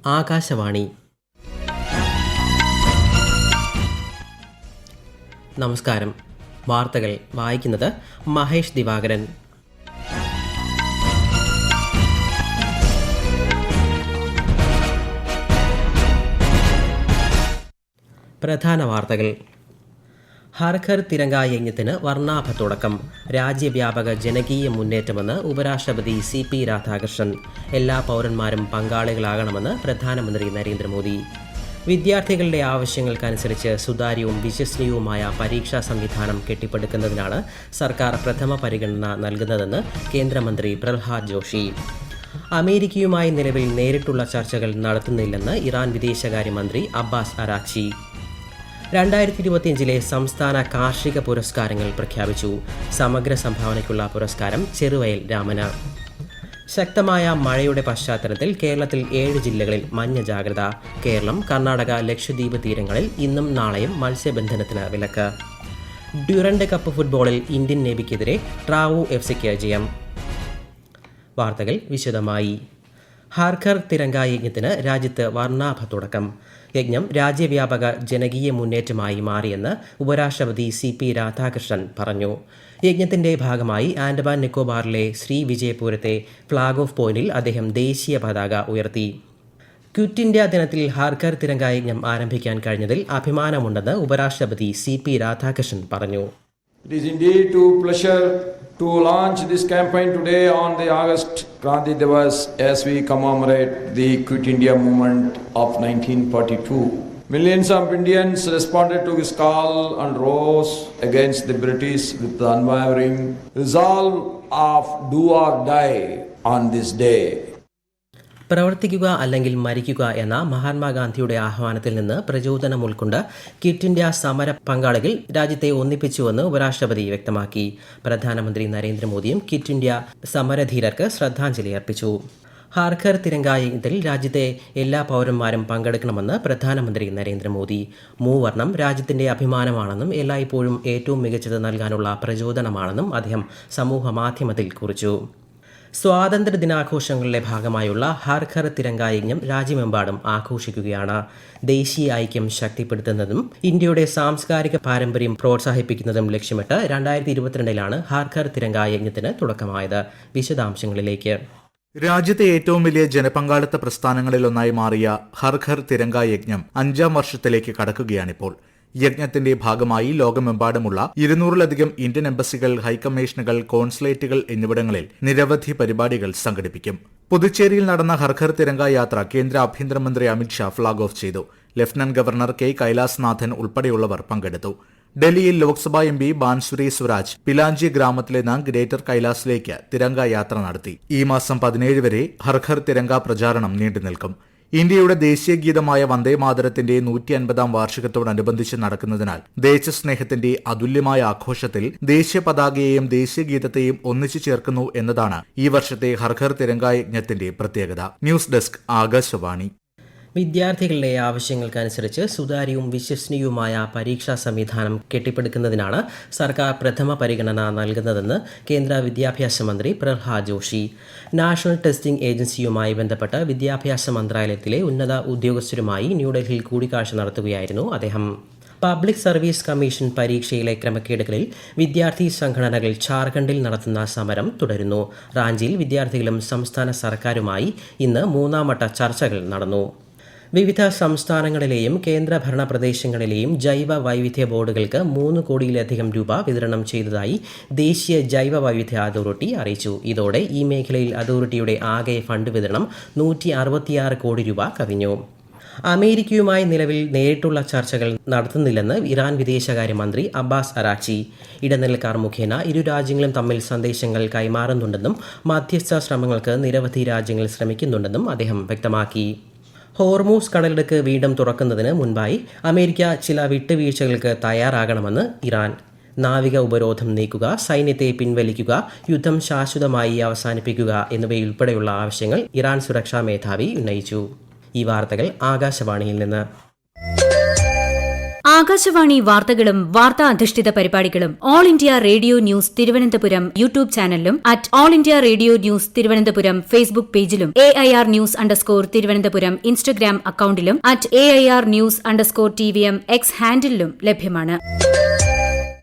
ആകാശവാണി. നമസ്കാരം. വാർത്തകൾ വായിക്കുന്നത് മഹേഷ് ദിവാകരൻ. പ്രധാന വാർത്തകൾ. ഹർ ഘർ തിരങ്ക യജ്ഞത്തിന് വർണ്ണാഭ തുടക്കം. രാജ്യവ്യാപക ജനകീയ മുന്നേറ്റമെന്ന് ഉപരാഷ്ട്രപതി CP രാധാകൃഷ്ണൻ. എല്ലാ പൗരന്മാരും പങ്കാളികളാകണമെന്ന് പ്രധാനമന്ത്രി നരേന്ദ്രമോദി. വിദ്യാർത്ഥികളുടെ ആവശ്യങ്ങൾക്കനുസരിച്ച് സുതാര്യവും വിശ്വസനീയവുമായ പരീക്ഷാ സംവിധാനം കെട്ടിപ്പടുക്കുന്നതിനാണ് സർക്കാർ പ്രഥമ പരിഗണന നൽകുന്നതെന്ന് കേന്ദ്രമന്ത്രി പ്രഹ്ലാദ് ജോഷി. അമേരിക്കയുമായി നിലവിൽ നേരിട്ടുള്ള ചർച്ചകൾ നടത്തുന്നില്ലെന്ന് ഇറാൻ വിദേശകാര്യമന്ത്രി അബ്ബാസ് അരാക്ചി. 2025 സംസ്ഥാന കാർഷിക പുരസ്കാരങ്ങൾ പ്രഖ്യാപിച്ചു. സമഗ്ര സംഭാവനയ്ക്കുള്ള പുരസ്കാരം ചെറുവയൽ രാമന്. ശക്തമായ മഴയുടെ പശ്ചാത്തലത്തിൽ കേരളത്തിൽ 7 ജില്ലകളിൽ മഞ്ഞ ജാഗ്രത. കേരളം, കർണാടക, ലക്ഷദ്വീപ് തീരങ്ങളിൽ ഇന്നും നാളെയും മത്സ്യബന്ധനത്തിന് വിലക്ക്. ഡ്യൂറന്റ് കപ്പ് ഫുട്ബോളിൽ ഇന്ത്യൻ നേവിക്കെതിരെ ട്രാവു FCക്ക് ജയം. വാർത്തകൾ വിശദമായി. ഹർ ഘർ തിരങ്ക യജ്ഞത്തിന് രാജ്യത്ത് വർണ്ണാഭ തുടക്കം. യജ്ഞം രാജ്യവ്യാപക ജനകീയ മുന്നേറ്റമായി മാറിയെന്ന് ഉപരാഷ്ട്രപതി CP രാധാകൃഷ്ണൻ പറഞ്ഞു. യജ്ഞത്തിന്റെ ഭാഗമായി ആൻഡമാൻ നിക്കോബാറിലെ ശ്രീവിജയപുരത്തെ ഫ്ളാഗ് ഓഫ് പോയിന്റിൽ അദ്ദേഹം ദേശീയ പതാക ഉയർത്തി. ക്വിറ്റ് ഇന്ത്യ ദിനത്തിൽ ഹർ ഘർ തിരങ്ക യജ്ഞം ആരംഭിക്കാൻ കഴിഞ്ഞതിൽ അഭിമാനമുണ്ടെന്ന് ഉപരാഷ്ട്രപതി CP രാധാകൃഷ്ണൻ പറഞ്ഞു. It is indeed a pleasure to launch this campaign today on the August Kranti Divas as we commemorate the Quit India movement of 1942. Millions of Indians responded to this call and rose against the British with the unwavering resolve of do or die on this day. പ്രവർത്തിക്കുക അല്ലെങ്കിൽ മരിക്കുക എന്ന മഹാത്മാഗാന്ധിയുടെ ആഹ്വാനത്തിൽ നിന്ന് പ്രചോദനം ഉൾക്കൊണ്ട് quit India സമര പങ്കാളികൾ രാജ്യത്തെ ഒന്നിപ്പിച്ചുവെന്ന് ഉപരാഷ്ട്രപതി വ്യക്തമാക്കി. പ്രധാനമന്ത്രി നരേന്ദ്രമോദിയും ക്വിറ്റ് ഇന്ത്യ സമരധീരർക്ക് ശ്രദ്ധാഞ്ജലി അർപ്പിച്ചു. ഹർ ഘർ തിരങ്ക യജ്ഞത്തിൽ രാജ്യത്തെ എല്ലാ പൗരന്മാരും പങ്കെടുക്കണമെന്ന് പ്രധാനമന്ത്രി നരേന്ദ്രമോദി. മൂവർണ്ണം രാജ്യത്തിന്റെ അഭിമാനമാണെന്നും എല്ലായ്പ്പോഴും ഏറ്റവും മികച്ചത് നൽകാനുള്ള പ്രചോദനമാണെന്നും അദ്ദേഹം സമൂഹ മാധ്യമത്തിൽ കുറിച്ചു. സ്വാതന്ത്ര്യ ദിനാഘോഷങ്ങളുടെ ഭാഗമായുള്ള ഹർ ഘർ തിരങ്ക യജ്ഞം രാജ്യമെമ്പാടും ആഘോഷിക്കുകയാണ്. ദേശീയ ഐക്യം ശക്തിപ്പെടുത്തുന്നതും ഇന്ത്യയുടെ സാംസ്കാരിക പാരമ്പര്യം പ്രോത്സാഹിപ്പിക്കുന്നതും ലക്ഷ്യമിട്ട് 2022 ഹർ ഘർ തിരങ്ക യജ്ഞത്തിന് തുടക്കമായത്. വിശദാംശങ്ങളിലേക്ക്. രാജ്യത്തെ ഏറ്റവും വലിയ ജനപങ്കാളിത്ത പ്രസ്ഥാനങ്ങളിലൊന്നായി മാറിയ ഹർ ഘർ തിരങ്ക യജ്ഞം 5ാം വർഷത്തിലേക്ക് കടക്കുകയാണിപ്പോൾ. യജ്ഞത്തിന്റെ ഭാഗമായി ലോകമെമ്പാടുമുള്ള 200-ലധികം ഇന്ത്യൻ എംബസികൾ, ഹൈക്കമ്മീഷനുകൾ, കോൺസുലേറ്റുകൾ എന്നിവിടങ്ങളിൽ നിരവധി പരിപാടികൾ സംഘടിപ്പിക്കും. പുതുച്ചേരിയിൽ നടന്ന ഹർ ഘർ തിരങ്ക യാത്ര കേന്ദ്ര ആഭ്യന്തരമന്ത്രി അമിത്ഷാ ഫ്ളാഗ് ഓഫ് ചെയ്തു. Lieutenant governor K. കൈലാസ്നാഥൻ ഉൾപ്പെടെയുള്ളവർ പങ്കെടുത്തു. ഡൽഹിയിൽ ലോക്സഭാ MP ബാൻസുരി സ്വരാജ് പിലാഞ്ചി ഗ്രാമത്തിൽ നിന്ന് ഗ്രേറ്റർ കൈലാസിലേക്ക് തിരങ്ക യാത്ര നടത്തി. ഈ മാസം 17 വരെ ഹർ ഘർ തിരങ്ക പ്രചാരണം നീണ്ടുനിൽക്കും. ഇന്ത്യയുടെ ദേശീയ ഗീതമായ വന്ദേമാതരത്തിന്റെ 150ാം വാർഷികത്തോടനുബന്ധിച്ച് നടക്കുന്നതിനാൽ ദേശസ്നേഹത്തിന്റെ അതുല്യമായ ആഘോഷത്തിൽ ദേശീയ പതാകയെയും ദേശീയ ഗീതത്തെയും ഒന്നിച്ചു ചേർക്കുന്നു എന്നതാണ് ഈ വർഷത്തെ ഹർ ഘർ തിരങ്ക യജ്ഞത്തിന്റെ പ്രത്യേകത. News desk, Akashvani. വിദ്യാർത്ഥികളുടെ ആവശ്യങ്ങൾക്കനുസരിച്ച് സുതാര്യവും വിശ്വസനീയവുമായ പരീക്ഷാ സംവിധാനം കെട്ടിപ്പടുക്കുന്നതിനാണ് സർക്കാർ പ്രഥമ പരിഗണന നൽകുന്നതെന്ന് കേന്ദ്ര വിദ്യാഭ്യാസ മന്ത്രി പ്രഹ്ലാദ് ജോഷി. നാഷണൽ ടെസ്റ്റിംഗ് ഏജൻസിയുമായി ബന്ധപ്പെട്ട് വിദ്യാഭ്യാസ മന്ത്രാലയത്തിലെ ഉന്നത ഉദ്യോഗസ്ഥരുമായി ന്യൂഡൽഹിയിൽ കൂടിക്കാഴ്ച നടത്തുകയായിരുന്നു അദ്ദേഹം. പബ്ലിക് സർവീസ് കമ്മീഷൻ പരീക്ഷയിലെ ക്രമക്കേടുകളിൽ വിദ്യാർത്ഥി സംഘടനകൾ ഝാർഖണ്ഡിൽ നടത്തുന്ന സമരം തുടരുന്നു. റാഞ്ചിയിൽ വിദ്യാർത്ഥികളും സംസ്ഥാന സർക്കാരുമായി ഇന്ന് 3ാം വട്ട ചർച്ചകൾ നടന്നു. വിവിധ സംസ്ഥാനങ്ങളിലെയും കേന്ദ്രഭരണ പ്രദേശങ്ങളിലെയും ജൈവ വൈവിധ്യ ബോർഡുകൾക്ക് 3 കോടിയിലധികം രൂപ വിതരണം ചെയ്തതായി ദേശീയ ജൈവ വൈവിധ്യ അതോറിറ്റി അറിയിച്ചു. ഇതോടെ ഈ മേഖലയിൽ അതോറിറ്റിയുടെ ആകെ ഫണ്ട് വിതരണം 166 കോടി രൂപ കവിഞ്ഞു. അമേരിക്കയുമായി നിലവിൽ നേരിട്ടുള്ള ചർച്ചകൾ നടത്തുന്നില്ലെന്ന് ഇറാൻ വിദേശകാര്യമന്ത്രി അബ്ബാസ് അരാക്ചി. ഇടനിലക്കാർ മുഖേന ഇരു രാജ്യങ്ങളും തമ്മിൽ സന്ദേശങ്ങൾ കൈമാറുന്നുണ്ടെന്നും മധ്യസ്ഥ ശ്രമങ്ങൾക്ക് നിരവധി രാജ്യങ്ങൾ ശ്രമിക്കുന്നുണ്ടെന്നും അദ്ദേഹം വ്യക്തമാക്കി. ഹോർമൂസ് കടലിടുക്ക് വീണ്ടും തുറക്കുന്നതിന് മുൻപായി അമേരിക്ക ചില വിട്ടുവീഴ്ചകൾക്ക് തയ്യാറാകണമെന്ന് ഇറാൻ. നാവിക ഉപരോധം നീക്കുക, സൈന്യത്തെ പിൻവലിക്കുക, യുദ്ധം ശാശ്വതമായി അവസാനിപ്പിക്കുക എന്നിവയുൾപ്പെടെയുള്ള ആവശ്യങ്ങൾ ഇറാൻ സുരക്ഷാ മേധാവി ഉന്നയിച്ചു. ഈ വാർത്തകൾ ആകാശവാണിയിൽ നിന്ന്. ആകാശവാണി വാർത്തകളും വാർത്താ അധിഷ്ഠിത പരിപാടികളും All India Radio news Thiruvananthapuram YouTube ചാനലിലും at All India Radio news Thiruvananthapuram Facebook പേജിലും AIR ന്യൂസ് തിരുവനന്തപുരം ഇൻസ്റ്റഗ്രാം അക്കൌണ്ടിലും അറ്റ് AIR ന്യൂസ്_TVM X ഹാൻഡിലും ലഭ്യമാണ്.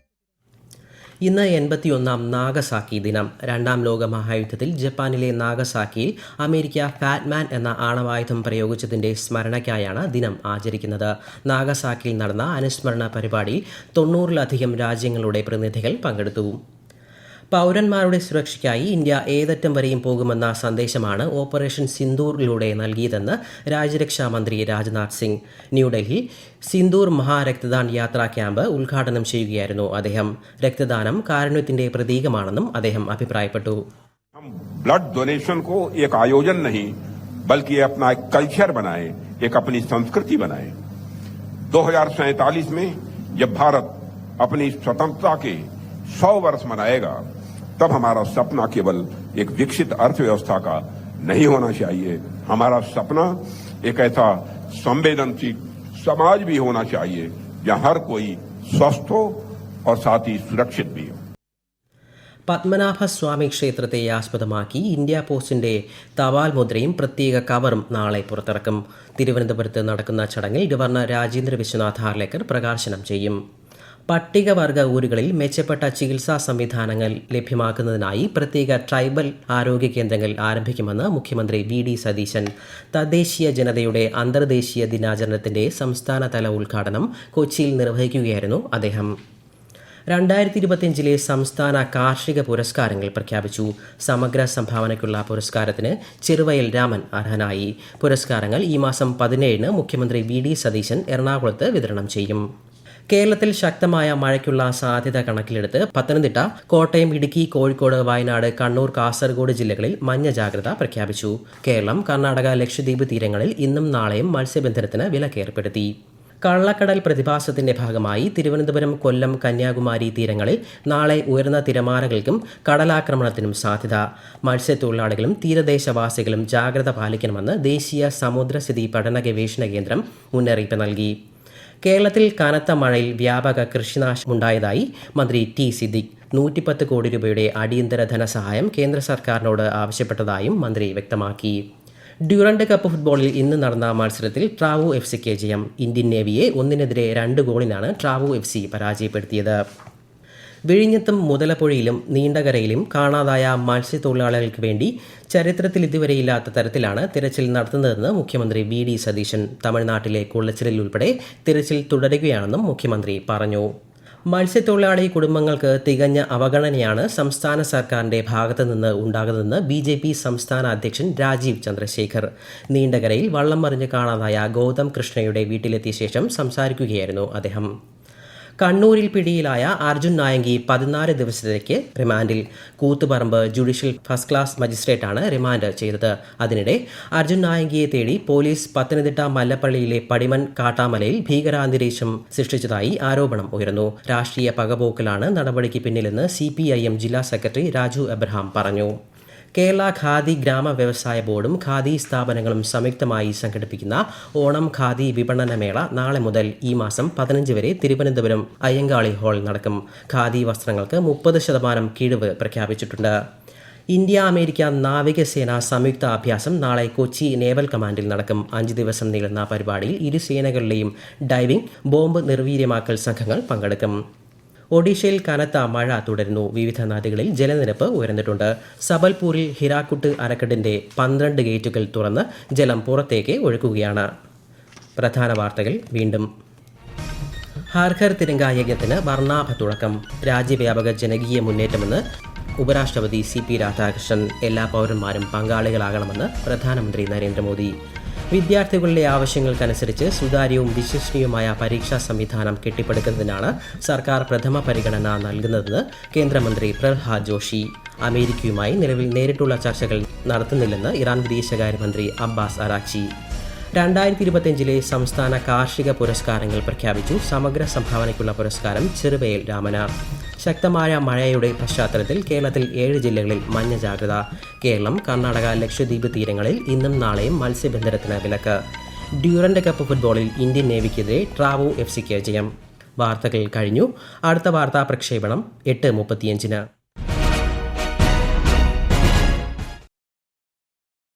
ഇന്ന് 81ാം നാഗസാക്കി ദിനം. രണ്ടാം ലോക മഹായുദ്ധത്തിൽ ജപ്പാനിലെ നാഗസാക്കിയിൽ അമേരിക്ക ഫാറ്റ്മാൻ എന്ന ആണവായുധം പ്രയോഗിച്ചതിന്റെ സ്മരണയ്ക്കായാണ് ദിനം ആചരിക്കുന്നത്. നാഗസാക്കിയിൽ നടന്ന അനുസ്മരണ പരിപാടിയിൽ 90-ലധികം രാജ്യങ്ങളുടെ പ്രതിനിധികൾ പങ്കെടുത്തു. പൗരന്മാരുടെ സുരക്ഷയ്ക്കായി ഇന്ത്യ ഏതറ്റം വരെയും പോകുമെന്ന സന്ദേശമാണ് ഓപ്പറേഷൻ സിന്ദൂറിലൂടെ നൽകിയതെന്ന് രാജ്യരക്ഷാ മന്ത്രി രാജ്നാഥ് സിംഗ്. ന്യൂഡൽഹി സിന്ദൂർ മഹാരക്തദാൻ യാത്രാ ക്യാമ്പ് ഉദ്ഘാടനം ചെയ്യുകയായിരുന്നു അദ്ദേഹം. രക്തദാനം കാരുണ്യത്തിന്റെ പ്രതീകമാണെന്നും അദ്ദേഹം അഭിപ്രായപ്പെട്ടു. ब्लड डोनेशन को एक आयोजन नहीं बल्कि अपना एक कल्चर बनाए, एक अपनी संस्कृति बनाए. 2047 में जब भारत अपनी स्वतंत्रता के 100 वर्ष मनाएगा तब हमारा सपना केवल एक विकसित अर्थव्यवस्था का नहीं होना चाहिए. हमारा सपना एक ऐसा संवेदनशील समाज भी होना चाहिए जहां हर कोई स्वस्थ हो और साथ ही सुरक्षित भी हो. പത്മനാഭസ്വാമി ക്ഷേത്രത്തെ ആസ്പദമാക്കി ഇന്ത്യ പോസ്റ്റിന്റെ തപാൽ മുദ്രയും പ്രത്യേക കവറും നാളെ പുറത്തിറക്കും. തിരുവനന്തപുരത്ത് നടക്കുന്ന ചടങ്ങിൽ ഗവർണർ രാജേന്ദ്ര വിശ്വനാഥ് ഹാർലേക്കർ പ്രകാശനം ചെയ്യും. പട്ടികവർഗ ഊരുകളിൽ മെച്ചപ്പെട്ട ചികിത്സാ സംവിധാനങ്ങൾ ലഭ്യമാക്കുന്നതിനായി പ്രത്യേക ട്രൈബൽ ആരോഗ്യ കേന്ദ്രങ്ങൾ ആരംഭിക്കുമെന്ന് മുഖ്യമന്ത്രി VD സതീശൻ. തദ്ദേശീയ ജനതയുടെ അന്തർദേശീയ ദിനാചരണത്തിന്റെ സംസ്ഥാനതല ഉദ്ഘാടനം കൊച്ചിയിൽ നിർവഹിക്കുകയായിരുന്നു അദ്ദേഹം. 2025 സംസ്ഥാന കാർഷിക പുരസ്കാരങ്ങൾ പ്രഖ്യാപിച്ചു. സമഗ്ര സംഭാവനയ്ക്കുള്ള പുരസ്കാരത്തിന് ചെറുവയൽ രാമൻ അർഹനായി. പുരസ്കാരങ്ങൾ ഈ മാസം 17 മുഖ്യമന്ത്രി VD സതീശൻ എറണാകുളത്ത് വിതരണം ചെയ്യും. കേരളത്തിൽ ശക്തമായ മഴയ്ക്കുള്ള സാധ്യത കണക്കിലെടുത്ത് പത്തനംതിട്ട, കോട്ടയം, ഇടുക്കി, കോഴിക്കോട്, വയനാട്, കണ്ണൂർ, കാസർഗോഡ് ജില്ലകളിൽ മഞ്ഞ ജാഗ്രത പ്രഖ്യാപിച്ചു. കേരളം, കർണാടക, ലക്ഷദ്വീപ് തീരങ്ങളിൽ ഇന്നും നാളെയും മത്സ്യബന്ധനത്തിന് വിലക്കേർപ്പെടുത്തി. കള്ളക്കടൽ പ്രതിഭാസത്തിന്റെ ഭാഗമായി തിരുവനന്തപുരം, കൊല്ലം, കന്യാകുമാരി തീരങ്ങളിൽ നാളെ ഉയർന്ന തിരമാലകൾക്കും കടലാക്രമണത്തിനും സാധ്യത. മത്സ്യത്തൊഴിലാളികളും തീരദേശവാസികളും ജാഗ്രത പാലിക്കണമെന്ന് ദേശീയ സമുദ്രസ്ഥിതി പഠന ഗവേഷണ കേന്ദ്രം മുന്നറിയിപ്പ് നൽകി. കേരളത്തിൽ കനത്ത മഴയിൽ വ്യാപക കൃഷിനാശമുണ്ടായതായി മന്ത്രി T. സിദ്ദിഖ്. 110 കോടി രൂപയുടെ അടിയന്തര ധനസഹായം കേന്ദ്ര സർക്കാരിനോട് ആവശ്യപ്പെട്ടതായും മന്ത്രി വ്യക്തമാക്കി. ഡ്യൂറന്റ് കപ്പ് ഫുട്ബോളിൽ ഇന്ന് നടന്ന മത്സരത്തിൽ ട്രാവോ FCക്ക് ജയം. ഇന്ത്യൻ നേവിയെ 1-2 ഗോളിനാണ് ട്രാവോ FC പരാജയപ്പെടുത്തിയത്. വിഴിഞ്ഞത്തും മുതലപ്പുഴയിലും നീണ്ടകരയിലും കാണാതായ മത്സ്യത്തൊഴിലാളികൾക്ക് വേണ്ടി ചരിത്രത്തിൽ ഇതുവരെയില്ലാത്ത തരത്തിലാണ് തിരച്ചിൽ നടത്തുന്നതെന്ന് മുഖ്യമന്ത്രി VD സതീശൻ. തമിഴ്നാട്ടിലെ കുളച്ചിലിൽ ഉൾപ്പെടെ തിരച്ചിൽ തുടരുകയാണെന്നും മുഖ്യമന്ത്രി പറഞ്ഞു. മത്സ്യത്തൊഴിലാളി കുടുംബങ്ങൾക്ക് തികഞ്ഞ അവഗണനയാണ് സംസ്ഥാന സർക്കാരിന്റെ ഭാഗത്തു നിന്ന് ഉണ്ടാകുന്നതെന്ന് BJP സംസ്ഥാന അധ്യക്ഷൻ രാജീവ് ചന്ദ്രശേഖർ. നീണ്ടകരയിൽ വള്ളം മറിഞ്ഞ് കാണാതായ ഗൗതം കൃഷ്ണയുടെ വീട്ടിലെത്തിയ ശേഷം സംസാരിക്കുകയായിരുന്നു അദ്ദേഹം. കണ്ണൂരിൽ പിടിയിലായ അർജുൻ നായങ്കി 14 ദിവസത്തേക്ക് റിമാൻഡിൽ. കൂത്തുപറമ്പ് ജുഡീഷ്യൽ ഫസ്റ്റ് ക്ലാസ് മജിസ്ട്രേറ്റാണ് റിമാൻഡ് ചെയ്തത്. അതിനിടെ അർജുൻ നായങ്കിയെ തേടി പോലീസ് പത്തനംതിട്ട മല്ലപ്പള്ളിയിലെ പടിമൺ കാട്ടാമലയിൽ ഭീകരാന്തരീക്ഷം സൃഷ്ടിച്ചതായി ആരോപണം ഉയർന്നു. രാഷ്ട്രീയ പകപോക്കലാണ് നടപടിക്ക് പിന്നിലെന്ന് CPIM ജില്ലാ സെക്രട്ടറി രാജു എബ്രഹാം പറഞ്ഞു. കേരള ഖാദി ഗ്രാമ വ്യവസായ ബോർഡും ഖാദി സ്ഥാപനങ്ങളും സംയുക്തമായി സംഘടിപ്പിക്കുന്ന ഓണം ഖാദി വിപണന മേള നാളെ മുതൽ ഈ മാസം 15 വരെ തിരുവനന്തപുരം അയ്യങ്കാളി ഹാൾ നടക്കും. ഖാദി വസ്ത്രങ്ങൾക്ക് 30% കിഴിവ് പ്രഖ്യാപിച്ചിട്ടുണ്ട്. ഇന്ത്യ അമേരിക്ക നാവികസേന സംയുക്ത അഭ്യാസം നാളെ കൊച്ചി നേവൽ കമാൻഡിൽ നടക്കും. 5 ദിവസം നീളുന്ന പരിപാടിയിൽ ഇരു സേനകളിലെയും ഡൈവിംഗ്, ബോംബ് നിർവീര്യമാക്കൽ സംഘങ്ങൾ പങ്കെടുക്കും. ഒഡീഷയിൽ കനത്ത മഴ തുടരുന്നു. വിവിധ നദികളിൽ ജലനിരപ്പ് ഉയർന്നിട്ടുണ്ട്. സബൽപൂരിൽ ഹിരാക്കുട്ട് അണക്കെട്ടിന്റെ 12 ഗേറ്റുകൾ തുറന്ന് ജലം പുറത്തേക്ക് ഒഴുക്കുകയാണ്. പ്രധാന വാർത്തകൾ വീണ്ടും. ഹർ ഘർ തിരങ്ക യജ്ഞത്തിന് വർണ്ണാഭ തുടക്കം. രാജ്യവ്യാപക ജനകീയ മുന്നേറ്റമെന്ന് ഉപരാഷ്ട്രപതി CP രാധാകൃഷ്ണൻ. എല്ലാ പൗരന്മാരും പങ്കാളികളാകണമെന്ന് പ്രധാനമന്ത്രി നരേന്ദ്രമോദി. വിദ്യാർത്ഥികളുടെ ആവശ്യങ്ങൾക്കനുസരിച്ച് സുതാര്യവും വിശ്വസനീയവുമായ പരീക്ഷാ സംവിധാനം കെട്ടിപ്പടുക്കുന്നതിനാണ് സർക്കാർ പ്രഥമ പരിഗണന നൽകുന്നതെന്ന് കേന്ദ്രമന്ത്രി പ്രഹ്ലാദ് ജോഷി. അമേരിക്കയുമായി നിലവിൽ നേരിട്ടുള്ള ചർച്ചകൾ നടത്തുന്നില്ലെന്ന് ഇറാൻ വിദേശകാര്യമന്ത്രി അബ്ബാസ് അറാക്ചി. 2025 സംസ്ഥാന കാർഷിക പുരസ്കാരങ്ങൾ പ്രഖ്യാപിച്ചു. സമഗ്ര സംഭാവനയ്ക്കുള്ള പുരസ്കാരം ചെറുവയൽ രാമന്. ശക്തമായ മഴയുടെ പശ്ചാത്തലത്തിൽ കേരളത്തിൽ 7 ജില്ലകളിൽ മഞ്ഞ ജാഗ്രത. കേരളം, കർണാടക, ലക്ഷദ്വീപ് തീരങ്ങളിൽ ഇന്നും നാളെയും മത്സ്യബന്ധനത്തിന് വിലക്ക്. ഡ്യൂറന്റ് കപ്പ് ഫുട്ബോളിൽ ഇന്ത്യൻ നേവിക്കെതിരെ ട്രാവോ FCക്ക് ജയം. വാർത്തകൾ കഴിഞ്ഞു. അടുത്ത വാർത്താ പ്രക്ഷേപണം 8:35.